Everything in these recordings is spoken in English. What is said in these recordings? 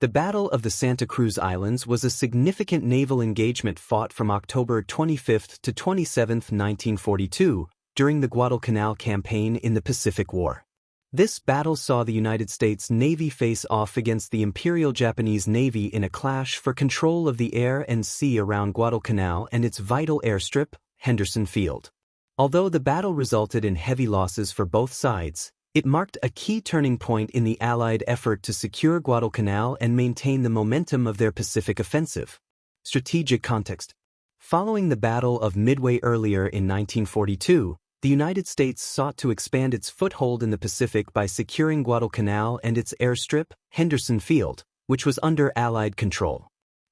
The Battle of the Santa Cruz Islands was a significant naval engagement fought from October 25 to 27, 1942, during the Guadalcanal Campaign in the Pacific War. This battle saw the United States Navy face off against the Imperial Japanese Navy in a clash for control of the air and sea around Guadalcanal and its vital airstrip, Henderson Field. Although the battle resulted in heavy losses for both sides, it marked a key turning point in the Allied effort to secure Guadalcanal and maintain the momentum of their Pacific offensive. Strategic context. Following the Battle of Midway earlier in 1942, the United States sought to expand its foothold in the Pacific by securing Guadalcanal and its airstrip, Henderson Field, which was under Allied control.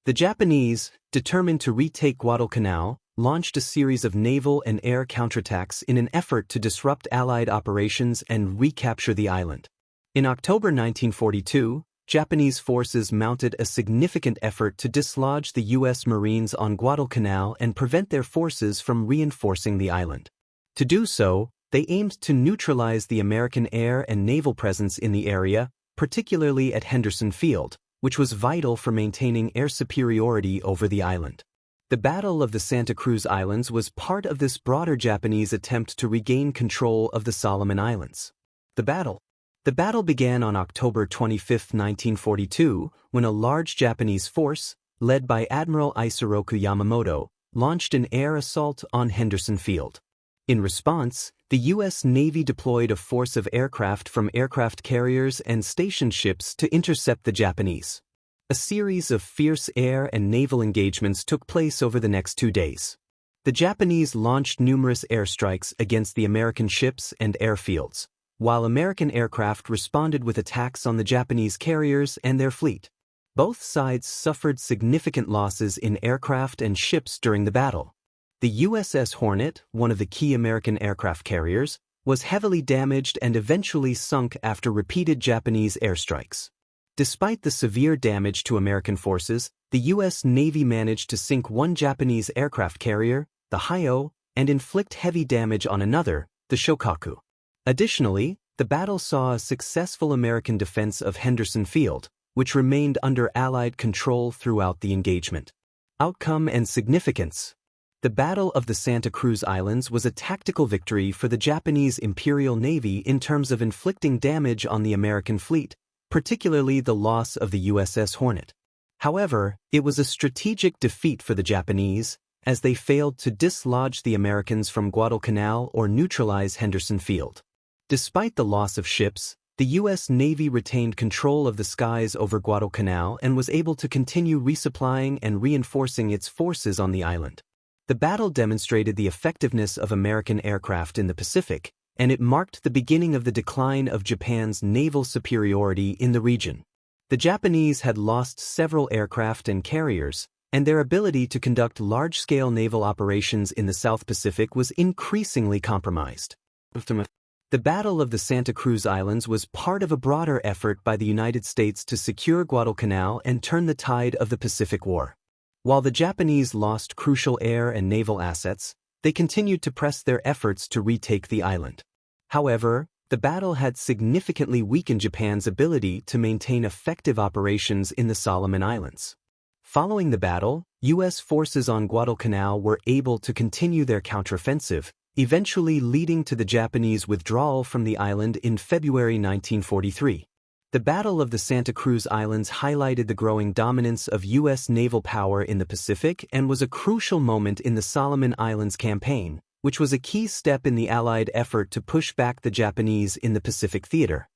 The Japanese, determined to retake Guadalcanal, launched a series of naval and air counterattacks in an effort to disrupt Allied operations and recapture the island. In October 1942, Japanese forces mounted a significant effort to dislodge the U.S. Marines on Guadalcanal and prevent their forces from reinforcing the island. To do so, they aimed to neutralize the American air and naval presence in the area, particularly at Henderson Field, which was vital for maintaining air superiority over the island. The Battle of the Santa Cruz Islands was part of this broader Japanese attempt to regain control of the Solomon Islands. The battle began on October 25, 1942, when a large Japanese force, led by Admiral Isoroku Yamamoto, launched an air assault on Henderson Field. In response, the U.S. Navy deployed a force of aircraft from aircraft carriers and station ships to intercept the Japanese. A series of fierce air and naval engagements took place over the next 2 days. The Japanese launched numerous airstrikes against the American ships and airfields, while American aircraft responded with attacks on the Japanese carriers and their fleet. Both sides suffered significant losses in aircraft and ships during the battle. The USS Hornet, one of the key American aircraft carriers, was heavily damaged and eventually sunk after repeated Japanese airstrikes. Despite the severe damage to American forces, the U.S. Navy managed to sink one Japanese aircraft carrier, the Hayo, and inflict heavy damage on another, the Shokaku. Additionally, the battle saw a successful American defense of Henderson Field, which remained under Allied control throughout the engagement. Outcome and significance. The Battle of the Santa Cruz Islands was a tactical victory for the Japanese Imperial Navy in terms of inflicting damage on the American fleet, particularly the loss of the USS Hornet. However, it was a strategic defeat for the Japanese, as they failed to dislodge the Americans from Guadalcanal or neutralize Henderson Field. Despite the loss of ships, the U.S. Navy retained control of the skies over Guadalcanal and was able to continue resupplying and reinforcing its forces on the island. The battle demonstrated the effectiveness of American aircraft in the Pacific, and it marked the beginning of the decline of Japan's naval superiority in the region. The Japanese had lost several aircraft and carriers, and their ability to conduct large-scale naval operations in the South Pacific was increasingly compromised. The Battle of the Santa Cruz Islands was part of a broader effort by the United States to secure Guadalcanal and turn the tide of the Pacific War. While the Japanese lost crucial air and naval assets, they continued to press their efforts to retake the island. However, the battle had significantly weakened Japan's ability to maintain effective operations in the Solomon Islands. Following the battle, U.S. forces on Guadalcanal were able to continue their counteroffensive, eventually leading to the Japanese withdrawal from the island in February 1943. The Battle of the Santa Cruz Islands highlighted the growing dominance of U.S. naval power in the Pacific and was a crucial moment in the Solomon Islands campaign, which was a key step in the Allied effort to push back the Japanese in the Pacific theater.